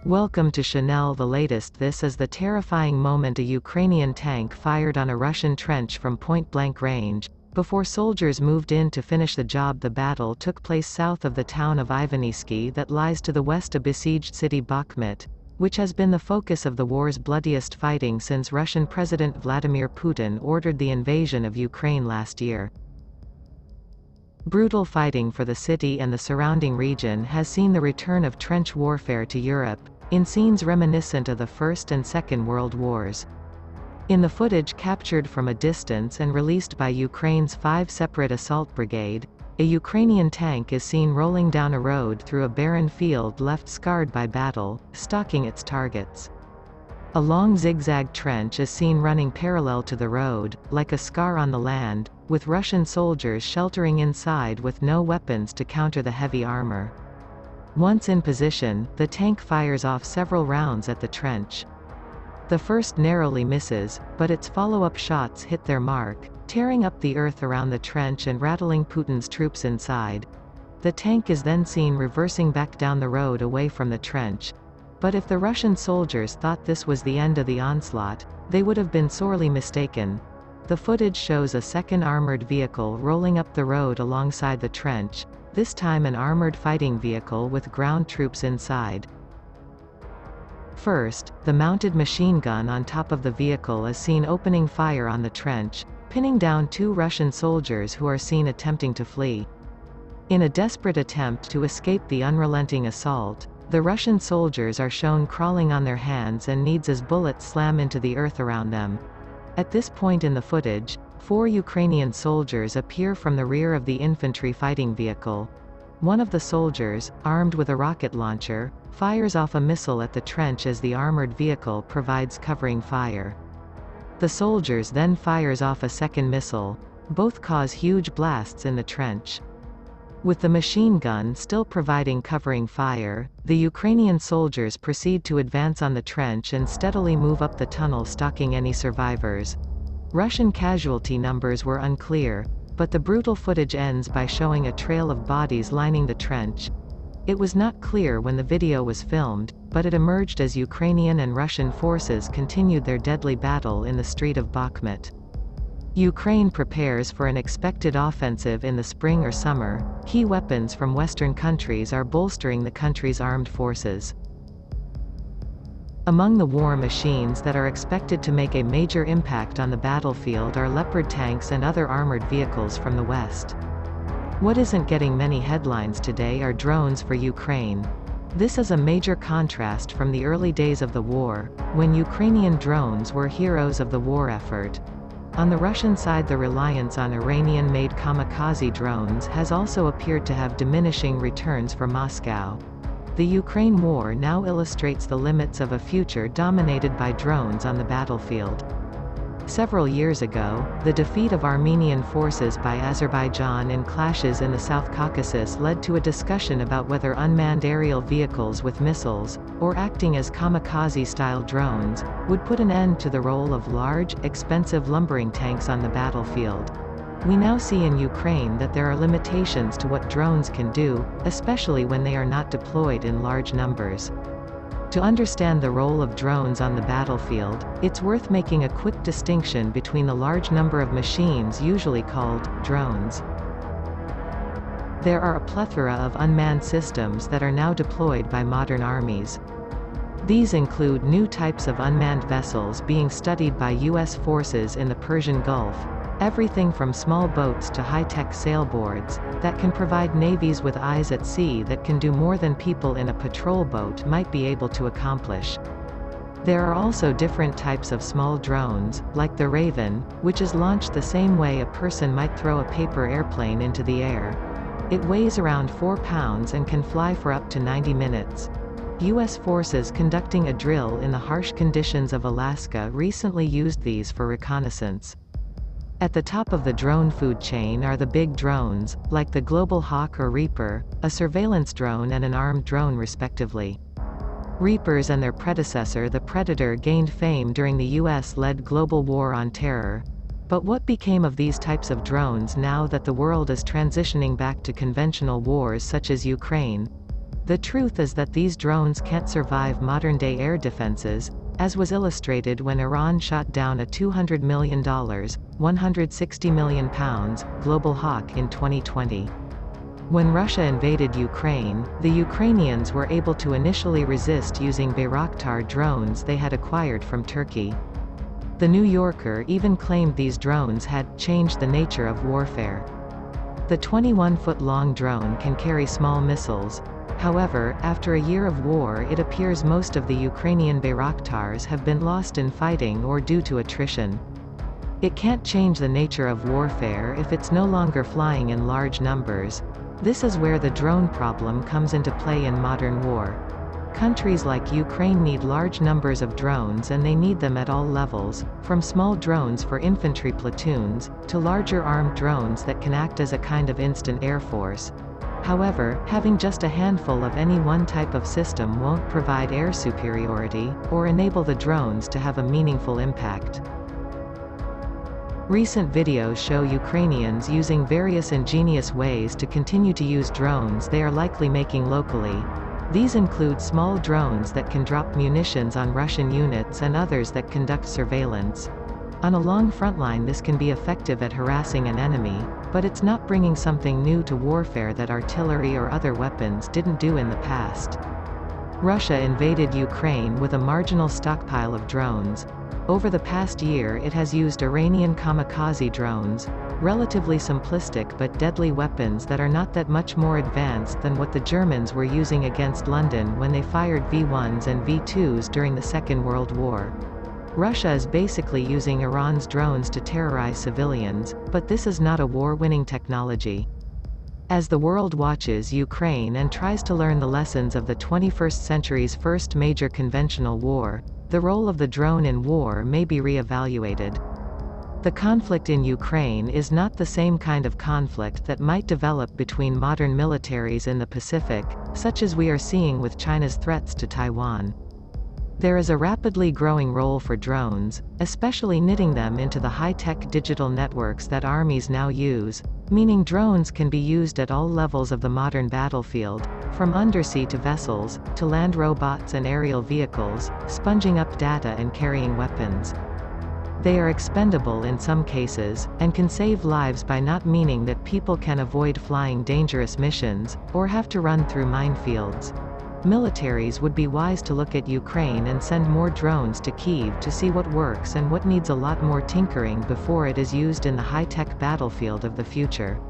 Welcome to Chanel. The latest. This is the terrifying moment a Ukrainian tank fired on a Russian trench from point-blank range. Before soldiers moved in to finish the job, the battle took place south of the town of Ivanytsky that lies to the west of besieged city Bakhmut, which has been the focus of the war's bloodiest fighting since Russian President Vladimir Putin ordered the invasion of Ukraine last year. Brutal fighting for the city and the surrounding region has seen the return of trench warfare to Europe, in scenes reminiscent of the First and Second World Wars. In the footage captured from a distance and released by Ukraine's 5 separate assault brigade, a Ukrainian tank is seen rolling down a road through a barren field left scarred by battle, stalking its targets. A long zigzag trench is seen running parallel to the road, like a scar on the land, with Russian soldiers sheltering inside with no weapons to counter the heavy armor. Once in position, the tank fires off several rounds at the trench. The first narrowly misses, but its follow-up shots hit their mark, tearing up the earth around the trench and rattling Putin's troops inside. The tank is then seen reversing back down the road away from the trench. But if the Russian soldiers thought this was the end of the onslaught, they would have been sorely mistaken. The footage shows a second armored vehicle rolling up the road alongside the trench, this time an armored fighting vehicle with ground troops inside. First, the mounted machine gun on top of the vehicle is seen opening fire on the trench, pinning down 2 Russian soldiers who are seen attempting to flee. In a desperate attempt to escape the unrelenting assault, the Russian soldiers are shown crawling on their hands and knees as bullets slam into the earth around them. At this point in the footage, 4 Ukrainian soldiers appear from the rear of the infantry fighting vehicle. One of the soldiers, armed with a rocket launcher, fires off a missile at the trench as the armored vehicle provides covering fire. The soldiers then fires off a second missile. Both cause huge blasts in the trench. With the machine gun still providing covering fire, the Ukrainian soldiers proceed to advance on the trench and steadily move up the tunnel, stalking any survivors. Russian casualty numbers were unclear, but the brutal footage ends by showing a trail of bodies lining the trench. It was not clear when the video was filmed, but it emerged as Ukrainian and Russian forces continued their deadly battle in the street of Bakhmut. Ukraine prepares for an expected offensive in the spring or summer. Key weapons from Western countries are bolstering the country's armed forces. Among the war machines that are expected to make a major impact on the battlefield are Leopard tanks and other armored vehicles from the West. What isn't getting many headlines today are drones for Ukraine. This is a major contrast from the early days of the war, when Ukrainian drones were heroes of the war effort. On the Russian side, the reliance on Iranian-made kamikaze drones has also appeared to have diminishing returns for Moscow. The Ukraine war now illustrates the limits of a future dominated by drones on the battlefield. Several years ago, the defeat of Armenian forces by Azerbaijan in clashes in the South Caucasus led to a discussion about whether unmanned aerial vehicles with missiles, or acting as kamikaze-style drones, would put an end to the role of large, expensive lumbering tanks on the battlefield. We now see in Ukraine that there are limitations to what drones can do, especially when they are not deployed in large numbers. To understand the role of drones on the battlefield, it's worth making a quick distinction between the large number of machines usually called drones. There are a plethora of unmanned systems that are now deployed by modern armies. These include new types of unmanned vessels being studied by U.S. forces in the Persian Gulf, everything from small boats to high-tech sailboards, that can provide navies with eyes at sea that can do more than people in a patrol boat might be able to accomplish. There are also different types of small drones, like the Raven, which is launched the same way a person might throw a paper airplane into the air. It weighs around 4 pounds and can fly for up to 90 minutes. U.S. forces conducting a drill in the harsh conditions of Alaska recently used these for reconnaissance. At the top of the drone food chain are the big drones, like the Global Hawk or Reaper, a surveillance drone and an armed drone respectively. Reapers and their predecessor the Predator gained fame during the US-led global war on terror. But what became of these types of drones now that the world is transitioning back to conventional wars such as Ukraine? The truth is that these drones can't survive modern-day air defenses, as was illustrated when Iran shot down a $200 million, £160 million, Global Hawk in 2020. When Russia invaded Ukraine, the Ukrainians were able to initially resist using Bayraktar drones they had acquired from Turkey. The New Yorker even claimed these drones had changed the nature of warfare. The 21-foot-long drone can carry small missiles. However, after a year of war, it appears most of the Ukrainian Bayraktars have been lost in fighting or due to attrition. It can't change the nature of warfare if it's no longer flying in large numbers. This is where the drone problem comes into play in modern war. Countries like Ukraine need large numbers of drones, and they need them at all levels, from small drones for infantry platoons, to larger armed drones that can act as a kind of instant air force. However, having just a handful of any one type of system won't provide air superiority, or enable the drones to have a meaningful impact. Recent videos show Ukrainians using various ingenious ways to continue to use drones they are likely making locally. These include small drones that can drop munitions on Russian units and others that conduct surveillance. On a long front line, this can be effective at harassing an enemy, but it's not bringing something new to warfare that artillery or other weapons didn't do in the past. Russia invaded Ukraine with a marginal stockpile of drones. Over the past year, it has used Iranian kamikaze drones, relatively simplistic but deadly weapons that are not that much more advanced than what the Germans were using against London when they fired V-1s and V-2s during the Second World War. Russia is basically using Iran's drones to terrorize civilians, but this is not a war-winning technology. As the world watches Ukraine and tries to learn the lessons of the 21st century's first major conventional war, the role of the drone in war may be re-evaluated. The conflict in Ukraine is not the same kind of conflict that might develop between modern militaries in the Pacific, such as we are seeing with China's threats to Taiwan. There is a rapidly growing role for drones, especially knitting them into the high-tech digital networks that armies now use, meaning drones can be used at all levels of the modern battlefield, from undersea to vessels, to land robots and aerial vehicles, sponging up data and carrying weapons. They are expendable in some cases, and can save lives by not meaning that people can avoid flying dangerous missions, or have to run through minefields. Militaries would be wise to look at Ukraine and send more drones to Kyiv to see what works and what needs a lot more tinkering before it is used in the high-tech battlefield of the future.